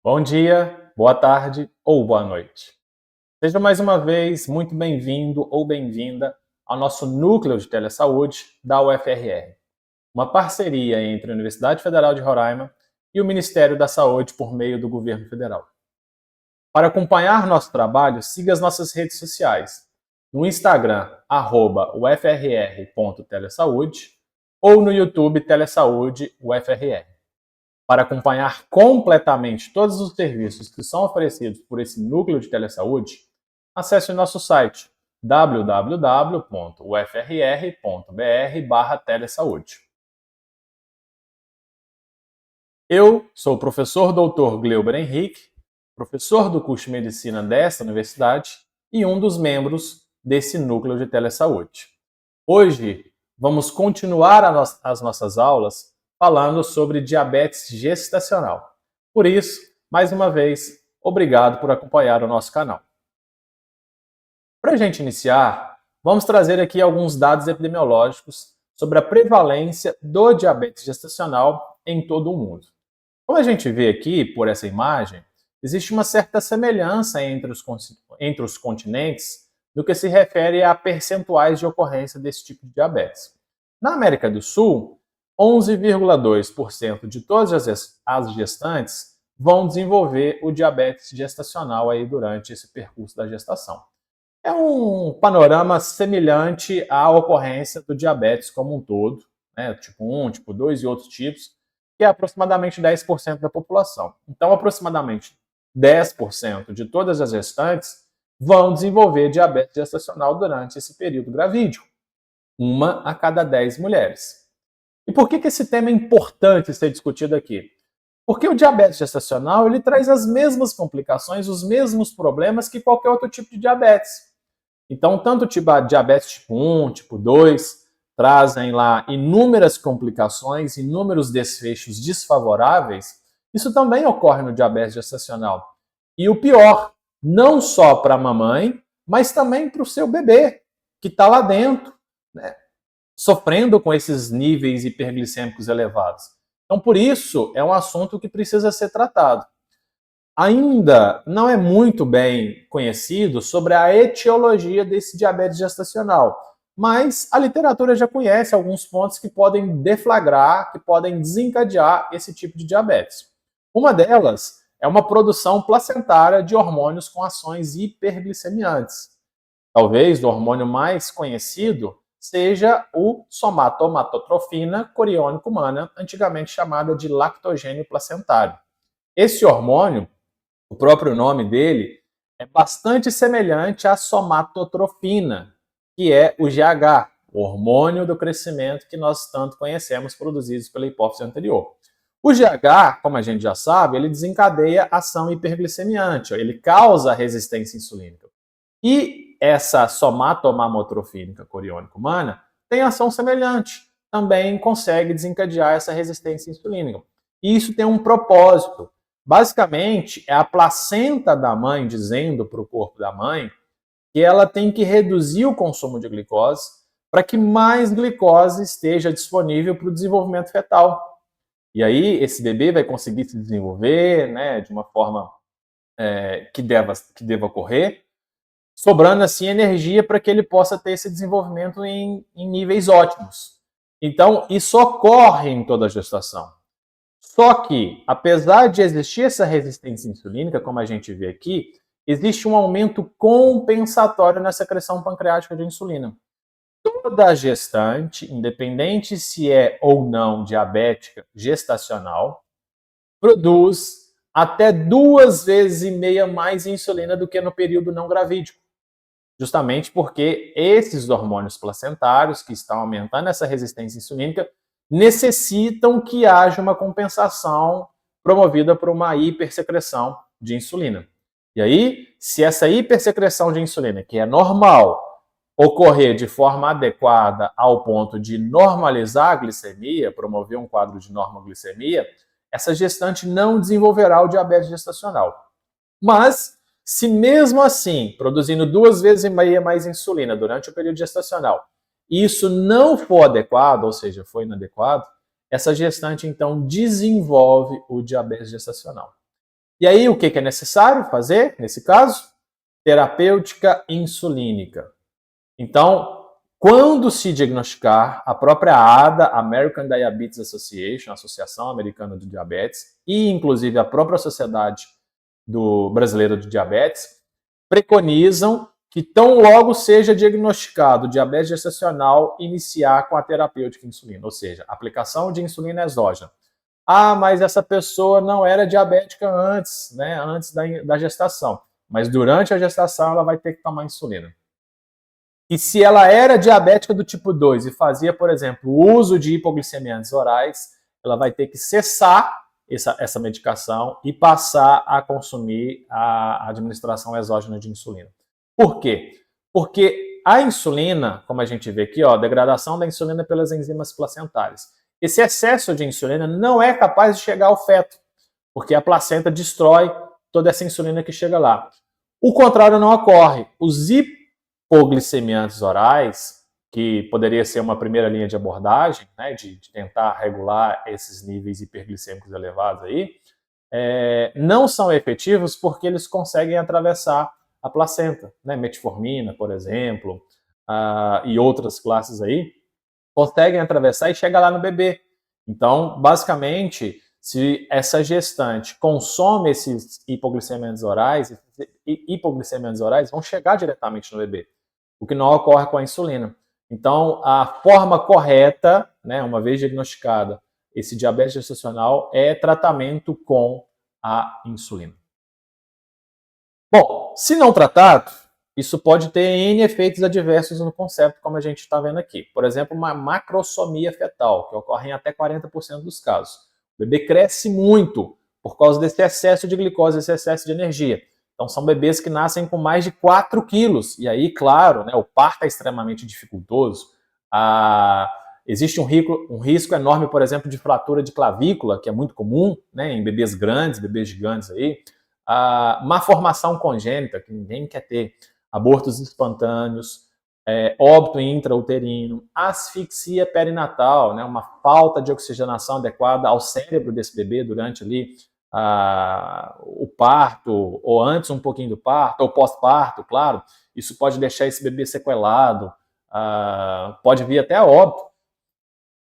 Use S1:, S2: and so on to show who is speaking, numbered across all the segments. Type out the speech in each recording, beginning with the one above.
S1: Bom dia, boa tarde ou boa noite. Seja mais uma vez muito bem-vindo ou bem-vinda ao nosso Núcleo de Telesaúde da UFRR, uma parceria entre a Universidade Federal de Roraima e o Ministério da Saúde por meio do Governo Federal. Para acompanhar nosso trabalho, siga as nossas redes sociais. No Instagram, @ufrr.telesaude ou no YouTube Telesaúde UFRR. Para acompanhar completamente todos os serviços que são oferecidos por esse núcleo de telesaúde, acesse o nosso site www.ufrr.br/telesaúde. Eu sou o professor Dr. Gleuber Henrique, professor do curso de medicina desta universidade e um dos membros desse núcleo de telesaúde. Hoje vamos continuar as nossas aulas falando sobre diabetes gestacional. Por isso, mais uma vez, obrigado por acompanhar o nosso canal. Para a gente iniciar, vamos trazer aqui alguns dados epidemiológicos sobre a prevalência do diabetes gestacional em todo o mundo. Como a gente vê aqui por essa imagem, existe uma certa semelhança entre os continentes no que se refere a percentuais de ocorrência desse tipo de diabetes. Na América do Sul, 11,2% de todas as gestantes vão desenvolver o diabetes gestacional aí durante esse percurso da gestação. É um panorama semelhante à ocorrência do diabetes como um todo, né, tipo 1, tipo 2 e outros tipos, que é aproximadamente 10% da população. Então, aproximadamente 10% de todas as gestantes vão desenvolver diabetes gestacional durante esse período gravídico. 1 a cada 10 mulheres. E por que esse tema é importante ser discutido aqui? Porque o diabetes gestacional ele traz as mesmas complicações, os mesmos problemas que qualquer outro tipo de diabetes. Então, tanto o diabetes tipo 1, tipo 2, trazem lá inúmeras complicações, inúmeros desfechos desfavoráveis, isso também ocorre no diabetes gestacional. E o pior, não só para a mamãe, mas também para o seu bebê, que está lá dentro, né, sofrendo com esses níveis hiperglicêmicos elevados. Então, por isso, é um assunto que precisa ser tratado. Ainda não é muito bem conhecido sobre a etiologia desse diabetes gestacional, mas a literatura já conhece alguns pontos que podem deflagrar, que podem desencadear esse tipo de diabetes. Uma delas é uma produção placentária de hormônios com ações hiperglicemiantes. Talvez o hormônio mais conhecido seja o somatomatogrofina coriônica humana, antigamente chamada de lactogênio placentário. Esse hormônio, o próprio nome dele, é bastante semelhante à somatotrofina, que é o GH, o hormônio do crescimento que nós tanto conhecemos, produzidos pela hipófise anterior. O GH, como a gente já sabe, ele desencadeia ação hiperglicemiante, ele causa resistência insulínica. E essa somatomamotrofínica coriônica humana tem ação semelhante, também consegue desencadear essa resistência insulínica. E isso tem um propósito. Basicamente, é a placenta da mãe dizendo para o corpo da mãe que ela tem que reduzir o consumo de glicose para que mais glicose esteja disponível para o desenvolvimento fetal. E aí, esse bebê vai conseguir se desenvolver, né, de uma forma que deva ocorrer, sobrando assim energia para que ele possa ter esse desenvolvimento em níveis ótimos. Então, isso ocorre em toda a gestação. Só que, apesar de existir essa resistência insulínica, como a gente vê aqui, existe um aumento compensatório na secreção pancreática de insulina. Toda gestante, independente se é ou não diabética gestacional, produz até 2,5 vezes mais insulina do que no período não gravídico. Justamente porque esses hormônios placentários, que estão aumentando essa resistência insulínica, necessitam que haja uma compensação promovida por uma hipersecreção de insulina. E aí, se essa hipersecreção de insulina, que é normal, ocorrer de forma adequada ao ponto de normalizar a glicemia, promover um quadro de normoglicemia, essa gestante não desenvolverá o diabetes gestacional. Mas, se mesmo assim, produzindo 2,5 vezes mais insulina durante o período gestacional, isso não for adequado, ou seja, foi inadequado, essa gestante então desenvolve o diabetes gestacional. E aí, o que é necessário fazer, nesse caso? Terapêutica insulínica. Então, quando se diagnosticar, a própria ADA, American Diabetes Association, a Associação Americana de Diabetes, e inclusive a própria Sociedade Brasileira de Diabetes, preconizam que tão logo seja diagnosticado diabetes gestacional, iniciar com a terapêutica insulina, ou seja, aplicação de insulina exógena. Ah, mas essa pessoa não era diabética antes, né, antes da gestação, mas durante a gestação ela vai ter que tomar insulina. E se ela era diabética do tipo 2 e fazia, por exemplo, o uso de hipoglicemiantes orais, ela vai ter que cessar essa medicação e passar a consumir a administração exógena de insulina. Por quê? Porque a insulina, como a gente vê aqui, ó, degradação da insulina pelas enzimas placentárias. Esse excesso de insulina não é capaz de chegar ao feto, porque a placenta destrói toda essa insulina que chega lá. O contrário não ocorre. Os hipoglicemiantes orais, que poderia ser uma primeira linha de abordagem, né, de tentar regular esses níveis hiperglicêmicos elevados aí, não são efetivos porque eles conseguem atravessar a placenta, né, metformina, por exemplo, e outras classes aí, conseguem atravessar e chega lá no bebê. Então, basicamente, se essa gestante consome esses hipoglicemiantes orais vão chegar diretamente no bebê, o que não ocorre com a insulina. Então, a forma correta, né, uma vez diagnosticada esse diabetes gestacional, é tratamento com a insulina. Bom, se não tratado, isso pode ter N efeitos adversos no concepto, como a gente está vendo aqui. Por exemplo, uma macrosomia fetal, que ocorre em até 40% dos casos. O bebê cresce muito por causa desse excesso de glicose, esse excesso de energia. Então, são bebês que nascem com mais de 4 quilos. E aí, claro, né, o parto é extremamente dificultoso. Existe um risco enorme, por exemplo, de fratura de clavícula, que é muito comum, né, em bebês grandes, bebês gigantes aí. Má formação congênita, que ninguém quer ter. Abortos espontâneos, óbito intrauterino, asfixia perinatal, né, uma falta de oxigenação adequada ao cérebro desse bebê durante ali o parto, ou antes um pouquinho do parto, ou pós-parto, claro, isso pode deixar esse bebê sequelado, pode vir até a óbito.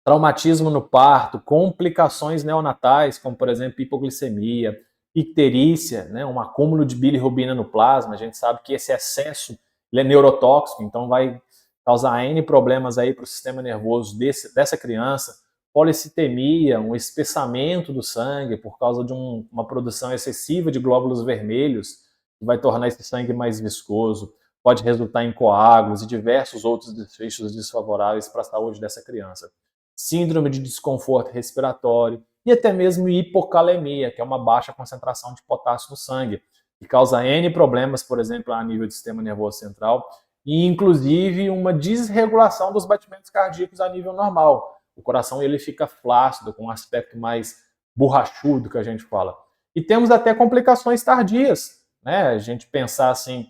S1: Traumatismo no parto, complicações neonatais, como por exemplo hipoglicemia, icterícia, né, um acúmulo de bilirrubina no plasma. A gente sabe que esse excesso ele é neurotóxico, então vai causar N problemas aí para o sistema nervoso dessa criança. Policitemia, um espessamento do sangue por causa de uma produção excessiva de glóbulos vermelhos, que vai tornar esse sangue mais viscoso, pode resultar em coágulos e diversos outros desfechos desfavoráveis para a saúde dessa criança. Síndrome de desconforto respiratório e até mesmo hipocalemia, que é uma baixa concentração de potássio no sangue, que causa N problemas, por exemplo, a nível do sistema nervoso central, e inclusive uma desregulação dos batimentos cardíacos a nível normal. O coração ele fica flácido, com um aspecto mais borrachudo, que a gente fala. E temos até complicações tardias, né? A gente pensar assim,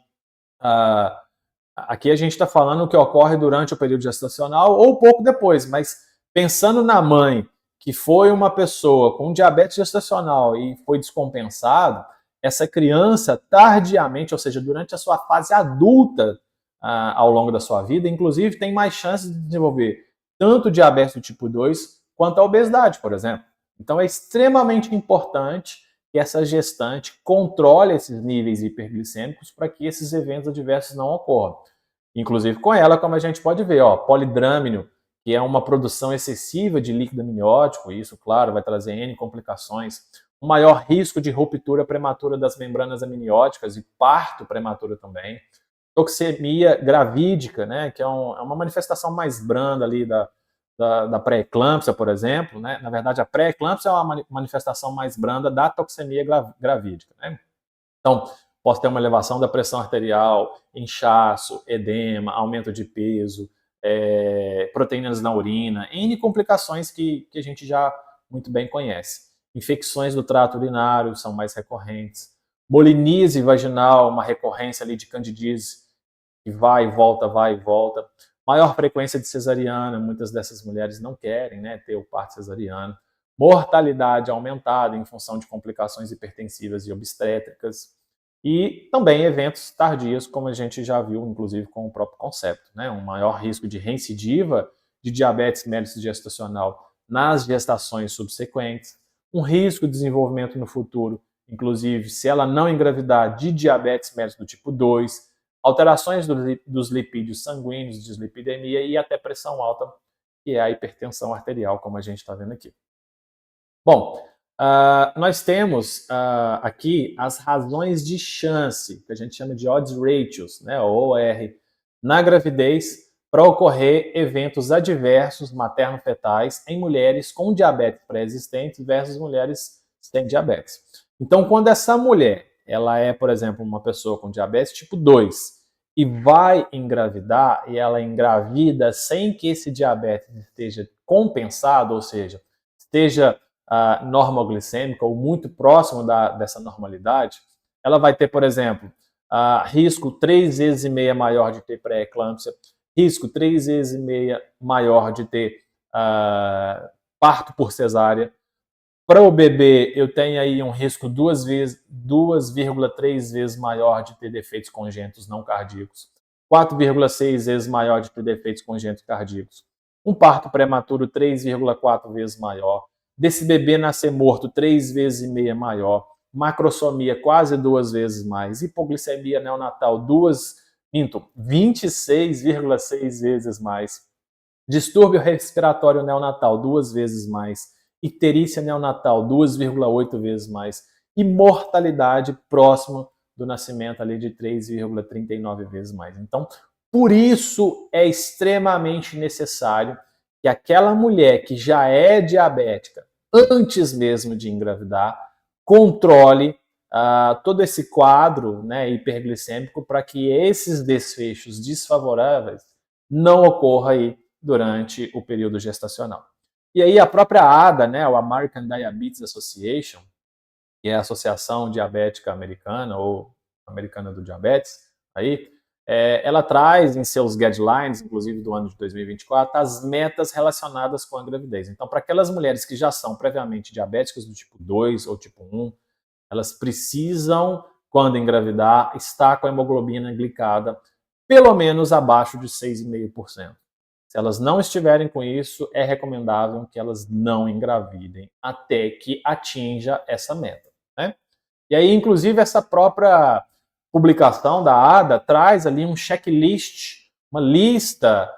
S1: aqui a gente está falando o que ocorre durante o período gestacional ou pouco depois, mas pensando na mãe que foi uma pessoa com diabetes gestacional e foi descompensado, essa criança tardiamente, ou seja, durante a sua fase adulta, ao longo da sua vida, inclusive tem mais chances de desenvolver tanto diabetes do tipo 2 quanto a obesidade, por exemplo. Então é extremamente importante que essa gestante controle esses níveis hiperglicêmicos para que esses eventos adversos não ocorram. Inclusive com ela, como a gente pode ver, ó, polidrâmino, que é uma produção excessiva de líquido amniótico, e isso, claro, vai trazer N complicações, um maior risco de ruptura prematura das membranas amnióticas e parto prematuro também, toxemia gravídica, né, que é uma manifestação mais branda ali da pré-eclâmpsia, por exemplo, né? Na verdade, a pré-eclâmpsia é uma manifestação mais branda da toxemia gravídica, né? Então, posso ter uma elevação da pressão arterial, inchaço, edema, aumento de peso, proteínas na urina, N complicações que a gente já muito bem conhece. Infecções do trato urinário são mais recorrentes. Molinise vaginal, uma recorrência ali de candidíase, que vai e volta, vai e volta. Maior frequência de cesariana, muitas dessas mulheres não querem, né, ter o parto cesariano. mortalidade aumentada em função de complicações hipertensivas e obstétricas, e também eventos tardios, como a gente já viu, inclusive, com o próprio concepto, né? Um maior risco de reincidiva de diabetes mellitus gestacional nas gestações subsequentes, um risco de desenvolvimento no futuro, inclusive, se ela não engravidar, de diabetes mellitus do tipo 2, alterações dos lipídios sanguíneos, dislipidemia e até pressão alta, que é a hipertensão arterial, como a gente está vendo aqui. Bom, nós temos aqui as razões de chance, que a gente chama de odds ratios, né, OR, na gravidez para ocorrer eventos adversos materno-fetais em mulheres com diabetes pré-existente versus mulheres sem diabetes. Então, quando essa mulher, ela é, por exemplo, uma pessoa com diabetes tipo 2 e vai engravidar, e ela engravida sem que esse diabetes esteja compensado, ou seja, esteja normoglicêmica ou muito próximo dessa normalidade, ela vai ter, por exemplo, risco 3 vezes e meia maior de ter pré-eclâmpsia, risco 3 vezes e meia maior de ter parto por cesárea. Para o bebê, eu tenho aí um risco 2,3 vezes maior de ter defeitos congênitos não cardíacos, 4,6 vezes maior de ter defeitos congênitos cardíacos, um parto prematuro 3,4 vezes maior, desse bebê nascer morto 3 vezes e meia maior, macrosomia quase 2 vezes mais, hipoglicemia neonatal 26,6 vezes mais, distúrbio respiratório neonatal 2 vezes mais, icterícia neonatal 2,8 vezes mais e mortalidade próxima do nascimento ali de 3,39 vezes mais. Então, por isso é extremamente necessário que aquela mulher que já é diabética, antes mesmo de engravidar, controle todo esse quadro, né, hiperglicêmico para que esses desfechos desfavoráveis não ocorram aí durante o período gestacional. E aí a própria ADA, né, o American Diabetes Association, que é a Associação Diabética Americana, ou Americana do Diabetes, aí, ela traz em seus guidelines, inclusive do ano de 2024, as metas relacionadas com a gravidez. Então, para aquelas mulheres que já são previamente diabéticas do tipo 2 ou tipo 1, elas precisam, quando engravidar, estar com a hemoglobina glicada pelo menos abaixo de 6,5%. Se elas não estiverem com isso, é recomendável que elas não engravidem até que atinja essa meta, né? E aí, inclusive, essa própria publicação da ADA traz ali um checklist, uma lista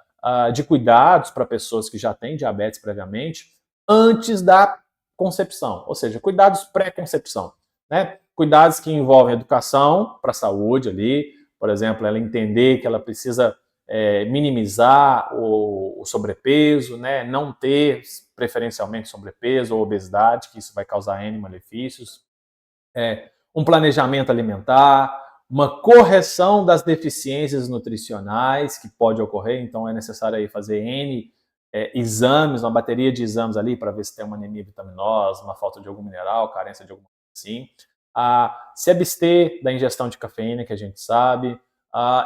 S1: de cuidados para pessoas que já têm diabetes previamente, antes da concepção, ou seja, cuidados pré-concepção, né? Cuidados que envolvem educação para a saúde ali, por exemplo, ela entender que ela precisa minimizar o sobrepeso, né? Não ter preferencialmente sobrepeso ou obesidade, que isso vai causar N malefícios, um planejamento alimentar, uma correção das deficiências nutricionais que pode ocorrer, então é necessário aí fazer N exames, uma bateria de exames ali para ver se tem uma anemia vitaminosa, uma falta de algum mineral, carência de alguma coisa assim. Se abster da ingestão de cafeína, que a gente sabe,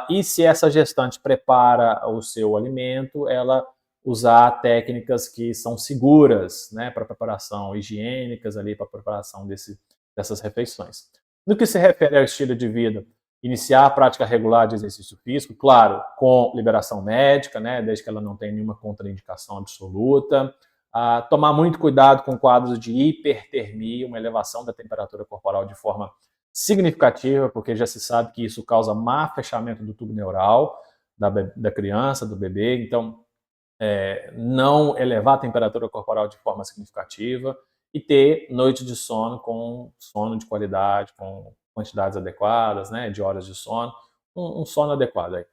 S1: e se essa gestante prepara o seu alimento, ela usar técnicas que são seguras, né, para preparação, higiênicas ali para preparação dessas refeições. No que se refere ao estilo de vida, iniciar a prática regular de exercício físico, claro, com liberação médica, né, desde que ela não tenha nenhuma contraindicação absoluta. Tomar muito cuidado com quadros de hipertermia, uma elevação da temperatura corporal de forma significativa, porque já se sabe que isso causa má fechamento do tubo neural da criança, do bebê. Então, não elevar a temperatura corporal de forma significativa e ter noite de sono com sono de qualidade, com quantidades adequadas, né, de horas de sono, um sono adequado aí.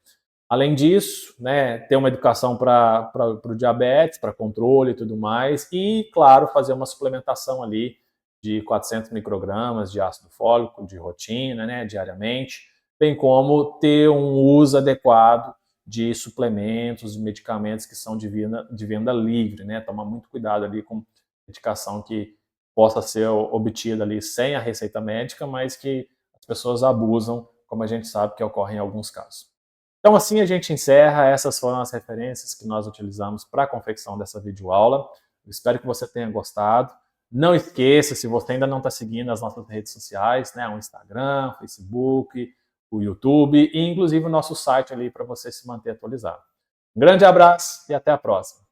S1: Além disso, né, ter uma educação para o diabetes, para controle e tudo mais, e, claro, fazer uma suplementação ali de 400 microgramas de ácido fólico de rotina, né, diariamente, bem como ter um uso adequado de suplementos, de medicamentos que são de venda livre, né, tomar muito cuidado ali com medicação que possa ser obtida ali sem a receita médica, mas que as pessoas abusam, como a gente sabe que ocorre em alguns casos. Então, assim a gente encerra. Essas foram as referências que nós utilizamos para a confecção dessa videoaula. Eu espero que você tenha gostado. Não esqueça, se você ainda não está seguindo as nossas redes sociais, né, o Instagram, o Facebook, o YouTube e inclusive o nosso site ali para você se manter atualizado. Um grande abraço e até a próxima.